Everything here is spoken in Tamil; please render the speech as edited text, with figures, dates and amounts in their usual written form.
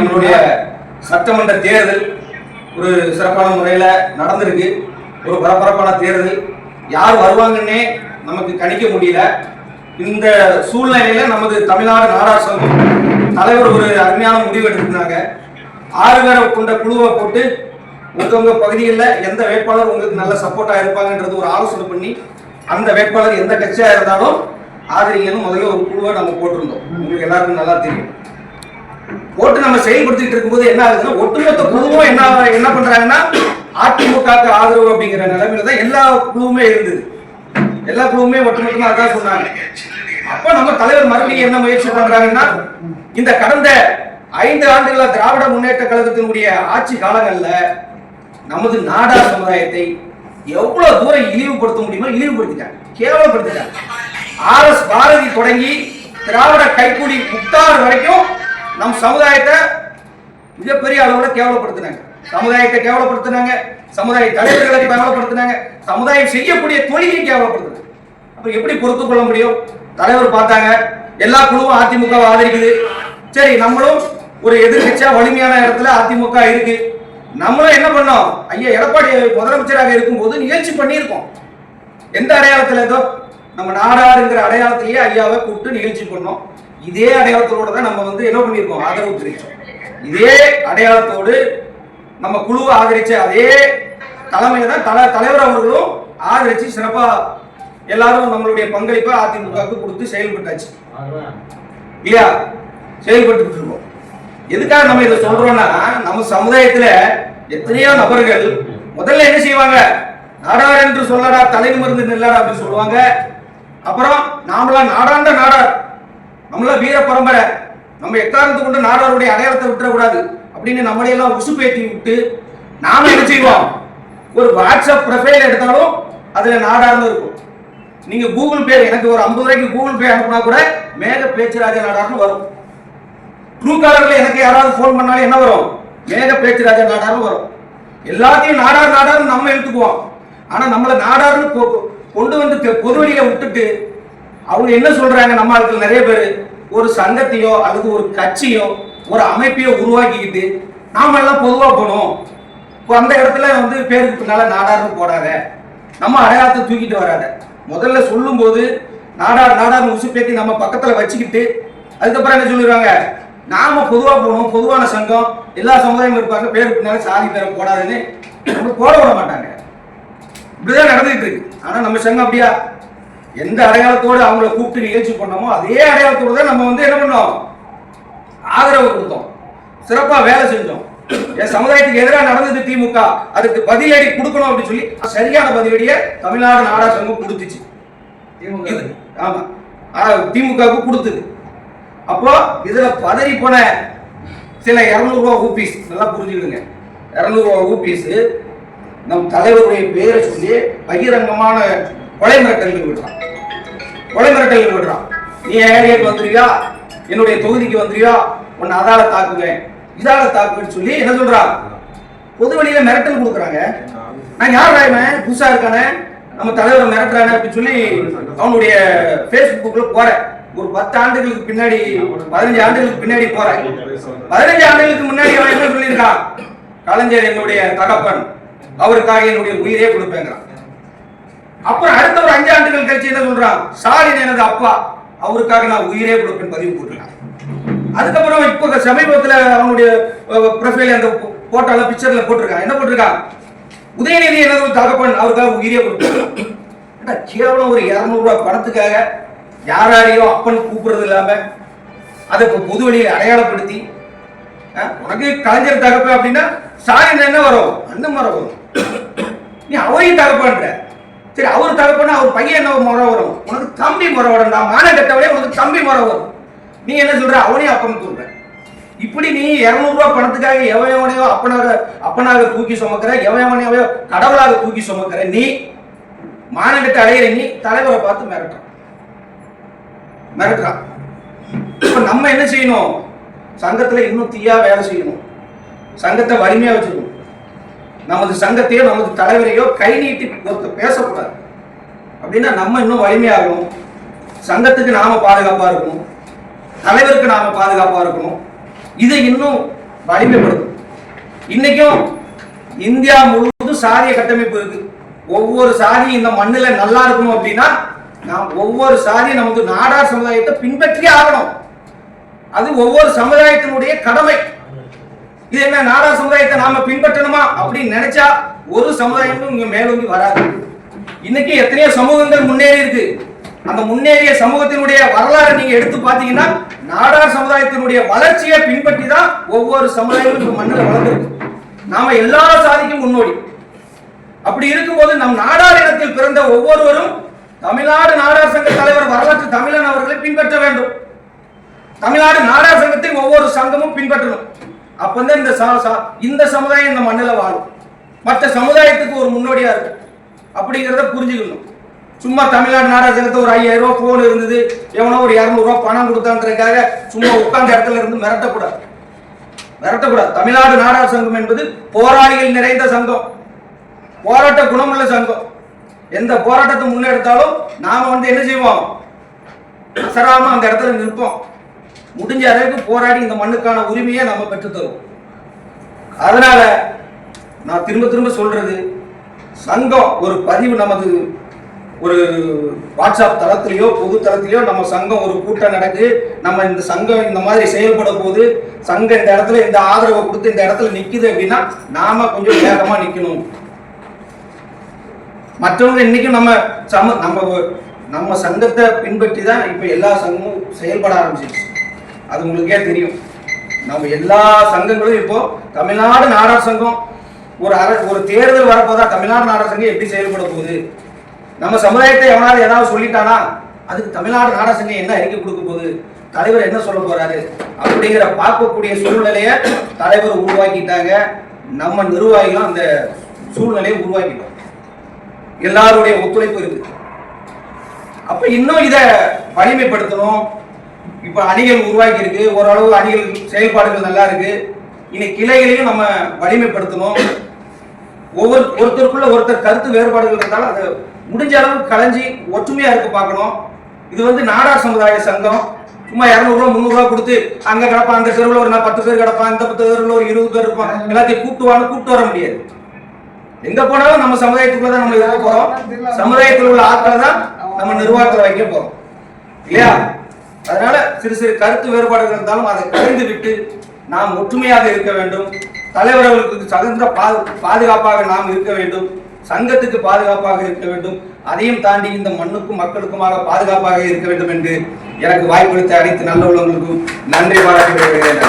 நம்மளுடைய சட்டமன்ற தேர்தல் ஒரு சிறப்பான முறையில் நடந்திருக்கு. ஒரு பரபரப்பான தேர்தல். யார் வருவாங்கன்னே நமக்கு கணிக்க முடியல. இந்த சூழ்நிலையில நமது தமிழ்நாடு நாடார் சங்கம் தலைவர் ஒரு அருமையான முடிவு எடுத்திருந்தாங்க. 6 பேரை கொண்ட குழுவை போட்டு உங்க பகுதியில் எந்த வேட்பாளர் உங்களுக்கு நல்ல சப்போர்ட்டா இருப்பாங்கன்றது ஒரு ஆலோசனை பண்ணி அந்த வேட்பாளர் எந்த கட்சியா இருந்தாலும் ஆதரிங்கன்னு முதல்ல ஒரு குழுவை நம்ம போட்டிருந்தோம். உங்களுக்கு எல்லாருக்கும் நல்லா தெரியும். போட்டு நம்ம செயல்படுத்திட்டு இருக்கும்போது என்ன ஆகுதுன்னா, ஒட்டுமொத்த குழுவும் என்ன பண்றாங்கன்னா அதிமுகவுக்கு ஆதரவு அப்படிங்கிற நிலைமையில தான் எல்லா குழுவுமே இருந்தது. எல்லா குழுவுமே ஒட்டுமொத்தமா அதான் சொன்னாங்க. அப்ப நம்ம தலைவர் மறுபடியும் என்ன முயற்சி பண்றாங்கன்னா, இந்த கடந்த 5 ஆண்டுகள திராவிட முன்னேற்ற கழகத்தினுடைய ஆட்சி காலங்கள்ல நமது நாடார் சமுதாயத்தை எவ்வளவு தூரம் இழிவுபடுத்த முடியுமோ இழிவுபடுத்திட்டாங்க, கேவலப்படுத்திட்டாங்க. RS பாரதி தொடங்கி திராவிட கைக்கூலி முக்தார் வரைக்கும் நம் சமுதாயத்தை மிகப்பெரிய அளவுல கேவலப்படுத்தினாங்க. சமுதாயத்தை கேவலப்படுத்தினாங்க, சமுதாய தலைவர்களை கேவலப்படுத்தினாங்க, சமுதாயம் செய்யக்கூடிய தொழிலை கேவலப்படுத்தினாங்க. அப்ப எப்படி பொறுத்துக் கொள்ள முடியும்? தலைவர் பார்த்தாங்க, எல்லா குழுவும் அதிமுகவை ஆதரிக்குது. சரி, நம்மளும் ஒரு எதிர்கட்சியா வலிமையான இடத்துல அதிமுக இருக்கு. நம்மளும் என்ன பண்ணோம்? ஐயா எடப்பாடி முதலமைச்சராக இருக்கும்போது நிகழ்ச்சி பண்ணியிருக்கோம். எந்த அடையாளத்துல ஏதோ நம்ம நாடாருங்கிற அடையாளத்திலேயே ஐயாவை கூப்பிட்டு நிகழ்ச்சி பண்ணோம். இதே அடையாளத்தோட தான் நம்ம என்ன பண்ணியிருக்கோம்? ஆதரவு தெரிவிச்சோம். இதே அடையாளத்தோடு நம்ம குழுவை ஆதரிச்ச அதே தலைமையில தான் தலைவர் அவர்களும் ஆதரிச்சு சிறப்பா எல்லாரும் நம்மளுடைய பங்களிப்பை அதிமுகவுக்கு கொடுத்து செயல்பட்டாச்சு இல்லையா? செயல்பட்டு இருக்கோம். எதுக்காக நம்ம இதை சொல்றோம்னா, நம்ம சமுதாயத்துல எத்தனையோ நபர்கள் முதல்ல என்ன செய்வாங்க? நாடார் என்று சொல்லடா, தலை நிமிர்ந்து நில்லடா அப்படின்னு சொல்லுவாங்க. அப்புறம் நாமெல்லாம் நாடாண்ட நாடார், நம்மள வீர பரம்பரை, நம்ம எக்காரணத்தை கொண்டு நாடாருடைய அடையாளத்தை விட்டுறக்கூடாது அப்படின்னு நம்மளையெல்லாம் உசுப்பேற்றி விட்டு நாம என்ன செய்வோம்? ஒரு வாட்ஸ்அப் ப்ரொஃபைல் எடுத்தாலும் அதுல நாடார்னு இருக்கும். நீங்க கூகுள் பே, எனக்கு ஒரு 50 ரூபாய்க்கு கூகுள் பே அனுப்புனா கூட மேக பேச்சுராஜா நாடார்னு வரும். ட்ரூ காலர்ல எனக்கு யாராவது போன் பண்ணாலும் என்ன வரும்? மேக பேச்சுராஜா நாடார்னு வரும். எல்லாத்தையும் நாடார் நாடார்னு நம்ம எடுத்துக்குவோம். ஆனா நம்மள நாடார்னு கொண்டு வந்து பொது வழியில விட்டுட்டு அவங்க என்ன சொல்றாங்க? நம்ம ஆட்கள் நிறைய பேர் ஒரு சங்கத்தையோ அல்லது ஒரு கட்சியோ ஒரு அமைப்பையோ உருவாக்கிக்கிட்டு நாம எல்லாம் பொதுவா போனோம், அந்த இடத்துல பேருக்கு பின்னால நாடார்னு போடாத, நம்ம அடையாளத்தை தூக்கிட்டு வராத. முதல்ல சொல்லும் போது நாடார் நாடார்னு உசுப்பேத்தி நம்ம பக்கத்துல வச்சுக்கிட்டு அதுக்கப்புறம் என்ன சொல்லிடுவாங்க? நாம பொதுவா போகணும், பொதுவான சங்கம், எல்லா சமுதாயமும் இருப்பாங்க, பேருக்கு பின்னால சாதி பேரை போடாதுன்னு நம்ம போட விட மாட்டாங்க. இப்படிதான் நடந்துட்டு இருக்கு. ஆனா நம்ம சங்கம் அப்படியா? எந்த அடையாளத்தோடு அவங்கள கூப்பிட்டு நிகழ்ச்சி பண்ணோமோ அதே அடையாளத்தோடு தான் நம்ம என்ன பண்ணோம்? ஆதரவு கொடுத்தோம், சிறப்பா வேலை செஞ்சோம். என் சமுதாயத்துக்கு எதிராக நடந்தது திமுக, அதுக்கு பதிலடி கொடுக்கணும் அப்படின்னு சொல்லி சரியான பதிலடியை தமிழ்நாடு நாடார் சங்கம் கொடுத்துச்சு. ஆமா, திமுகவுக்கு கொடுத்தது. அப்போ இதுல பதறி போன சில 200 ரூபா ஊபீஸ், நல்லா புரிஞ்சுக்கிடுங்க. 200 ரூபா ஊபீஸ் நம் தலைவருடைய பேரை சொல்லி பகிரங்கமான கொலை மிரட்டல்கள் விடுறான். கொலை மிரட்டல்கள் விடுறான். நீ ஏரியாவுக்கு வந்துருவியா, என்னுடைய தொகுதிக்கு வந்துருவியா, உன்னை அதால தாக்குவேன், இதால தாக்குவேன்னு சொல்லி என்ன சொல்றான்? பொது வழியில மிரட்டல் கொடுக்குறாங்க. நான் யார் ராயவன்? புதுசா இருக்கானே, நம்ம தலைவரை மிரட்டுறானே அப்படின்னு சொல்லி அவனுடைய பேஸ்புக்ல போறேன். ஒரு 10 ஆண்டுகளுக்கு பின்னாடி, 15 ஆண்டுகளுக்கு பின்னாடி போறேன். 15 ஆண்டுகளுக்கு முன்னாடி அவன் என்ன சொல்லியிருக்கான்? கலைஞர் என்னுடைய தகப்பன், அவருக்காக என்னுடைய உயிரே கொடுப்பேங்கிறான். அப்புறம் அடுத்த ஒரு 5 ஆண்டுகள் கழிச்சு என்ன சொல்றான்? ஸ்டாலின் எனது அப்பா, அவருக்காக நான் உயிரே கொடுப்பேன் பதிவு போட்டுருக்கான். அதுக்கப்புறம் இப்ப சமீபத்துல அவனுடைய ப்ரொஃபைல் அந்த போட்டோல பிக்சர்ல போட்டிருக்கான். என்ன போட்டிருக்கான்? உதயநிதி எனது தகப்பன், அவருக்காக உயிரே கொடுப்பேன். கேவலம் ஒரு 200 ரூபாய் பணத்துக்காக யாரையும் அப்பன் கூப்பிடுறது இல்லாம அதை பொது வழியை அடையாளப்படுத்தி, உனக்கு கலைஞர் தகப்பன் அப்படின்னா ஸ்டாலின் என்ன வரும்? அண்ணன் முறை வரும். நீ அவரையும் தகப்பன்ற, சரி அவரு தகப்பன்னா அவர் பையன் என்ன முறை வரும்? உனக்கு தம்பி முறை வரும். மான கட்டவளே உனக்கு தம்பி முறை வரும். நீ என்ன சொல்ற? அவனையும் அப்பன் சொல்ற. இப்படி நீ 200 ரூபாய் பணத்துக்காக எவனையோ அப்பனாக தூக்கி சுமக்கிற, எவனையோ கடவுளாக தூக்கி சுமக்கிற நீ மானகட்ட அடையிற நீ தலைவரை பார்த்து மிரட்டுறான். இப்ப நம்ம என்ன செய்யணும்? சங்கத்துல இன்னும் தீயா வேலை செய்யணும், சங்கத்தை வலிமையா வச்சுக்கணும். நமது சங்கத்தையோ நமது தலைவரையோ கை நீட்டி பேசக்கூடாது. அப்படின்னா நம்ம இன்னும் வலிமையாகணும், சங்கத்துக்கு நாம பாதுகாப்பா இருக்கணும், தலைவருக்கு நாம பாதுகாப்பா இருக்கணும். இதை இன்னும் வலிமைப்படுத்தும். இன்னைக்கும் இந்தியா முழுவதும் சாதிய கட்டமைப்பு இருக்கு. ஒவ்வொரு சாதியும் இந்த மண்ணில நல்லா இருக்கணும் அப்படின்னா நாம் ஒவ்வொரு சாதியும் நமக்கு நாடார் சமுதாயத்தை பின்பற்றியே ஆகணும். அது ஒவ்வொரு சமுதாயத்தினுடைய கடமை. இது என்ன நாடார் சமுதாயத்தை நாம பின்பற்றணுமா அப்படின்னு நினைச்சா ஒரு சமுதாயமும் இங்க மேலோங்கி வராது. இன்னைக்கு எத்தனையோ சமூகங்கள் முன்னேறி இருக்கு. அந்த முன்னேறிய சமூகத்தினுடைய வரலாறு நீங்க எடுத்து பாத்தீங்கன்னா நாடார் சமுதாயத்தினுடைய வளர்ச்சியை பின்பற்றி தான் ஒவ்வொரு சமுதாயமும் மண்ணில் வளர்ந்துருக்கு. நாம எல்லா சாதிக்கும் முன்னோடி. அப்படி இருக்கும்போது நம் நாடார் இனத்தில் பிறந்த ஒவ்வொருவரும் தமிழ்நாடு நாடார் சங்க தலைவர் வரலாற்று தமிழன் அவர்களை பின்பற்ற வேண்டும். தமிழ்நாடு நாடார் சங்கத்தை ஒவ்வொரு சங்கமும் பின்பற்றணும். அப்பதான் இந்த சமுதாயம் இந்த மண்ணில் வாழும். மற்ற சமுதாயத்துக்கு ஒரு முன்னோடியா இருக்கு அப்படிங்கிறத புரிஞ்சுக்கணும். சும்மா தமிழ்நாடு நாடார் சங்கத்தை ஒரு 5000 ரூபாய் போன் இருந்தது, எவனோ ஒரு 200 ரூபாய் பணம் கொடுத்தான்றதுக்காக சும்மா உட்கார்ந்த இடத்துல இருந்து மிரட்டக்கூடாது. தமிழ்நாடு நாடார் சங்கம் என்பது போராளிகள் நிறைந்த சங்கம், போராட்ட குணமுள்ள சங்கம். எந்த போராட்டத்தை முன்னெடுத்தாலும் நாம என்ன செய்வோம், அசராம அந்த இடத்துல நிற்போம். முடிஞ்ச அளவுக்கு போராடி இந்த மண்ணுக்கான உரிமையை நம்ம பெற்று தருவோம். அதனால நான் திரும்ப திரும்ப சொல்றது, சங்கம் ஒரு பதிவு நமக்கு ஒரு வாட்ஸ்அப் தளத்திலேயோ பொது தளத்திலேயோ நம்ம சங்கம் ஒரு கூட்டம் நடக்கு, நம்ம இந்த சங்கம் இந்த மாதிரி செயல்பட போது சங்கம் இந்த இடத்துல இந்த ஆதரவை கொடுத்து இந்த இடத்துல நிக்குது அப்படின்னா நாம கொஞ்சம் வேகமா நிக்கணும். மற்றவங்க இன்னைக்கும் நம்ம சங்கத்தை பின்பற்றி தான் இப்ப எல்லா சங்கமும் செயல்பட ஆரம்பிச்சிருச்சு. அது உங்களுக்கே தெரியும். நம்ம எல்லா சங்கங்களும் இப்போ தமிழ்நாடு நாடார் சங்கம் ஒரு தேர்தல் வரப்போதா தமிழ்நாடு நாடார் சங்கம் எப்படி செயல்பட போகுது, நம்ம சமுதாயத்தை எவனாவது ஏதாவது சொல்லிட்டானா அதுக்கு தமிழ்நாடு நாடார் சங்கம் என்ன அறிக்கை கொடுக்க போகுது, தலைவர் என்ன சொல்ல போறாரு அப்படிங்கிற பார்க்கக்கூடிய சூழ்நிலையை தலைவர் உருவாக்கிட்டாங்க. நம்ம நிர்வாகிகளும் அந்த சூழ்நிலையை உருவாக்கிட்டோம். எல்லாருடைய ஒத்துழைப்பு இருக்கு. அப்ப இன்னும் இதை வலிமைப்படுத்தணும். இப்ப அணிகள் உருவாக்கி இருக்கு, ஓரளவு அணிகள் செயல்பாடுகள் நல்லா இருக்கு. இனி கிளைகளையும் நம்ம வலிமைப்படுத்தணும். ஒருத்தருக்குள்ள ஒருத்தர் கருத்து வேறுபாடுகள் இருந்தாலும் அதை முடிஞ்ச அளவுக்கு களைஞ்சி ஒற்றுமையா இருக்க பார்க்கணும். இது நாடார் சமுதாய சங்கம். சும்மா 200 ரூபா 300 ரூபா கொடுத்து அங்க கிடப்பான், அந்த தெருவில் ஒரு 10 பேர் கிடப்பான், இந்த 10 தெருவில் ஒரு 20 பேர் இருப்பான், எல்லாத்தையும் கூப்பிட்டு வர முடியாது. எங்க போனாலும் நம்ம சமுதாயத்துக்குள்ளதான் நம்ம இருக்க போறோம். சமுதாயத்தில் உள்ள ஆட்களை தான் நம்ம நிர்வாகத்தில் வைக்க போறோம் இல்லையா? அதனால சிறு சிறு கருத்து வேறுபாடுகள் இருந்தாலும் அதை கலைந்து விட்டு நாம் ஒற்றுமையாக இருக்க வேண்டும். தலைவர்களுக்கு தகுந்த பாதுகாப்பாக நாம் இருக்க வேண்டும். சங்கத்துக்கு பாதுகாப்பாக இருக்க வேண்டும். அதையும் தாண்டி இந்த மண்ணுக்கும் மக்களுக்குமாக பாதுகாப்பாக இருக்க வேண்டும் என்று எனக்கு வாய்ப்பளித்த அனைத்து நல்ல உள்ளவங்களுக்கும் நன்றி பாராட்டி வருகிறேன்.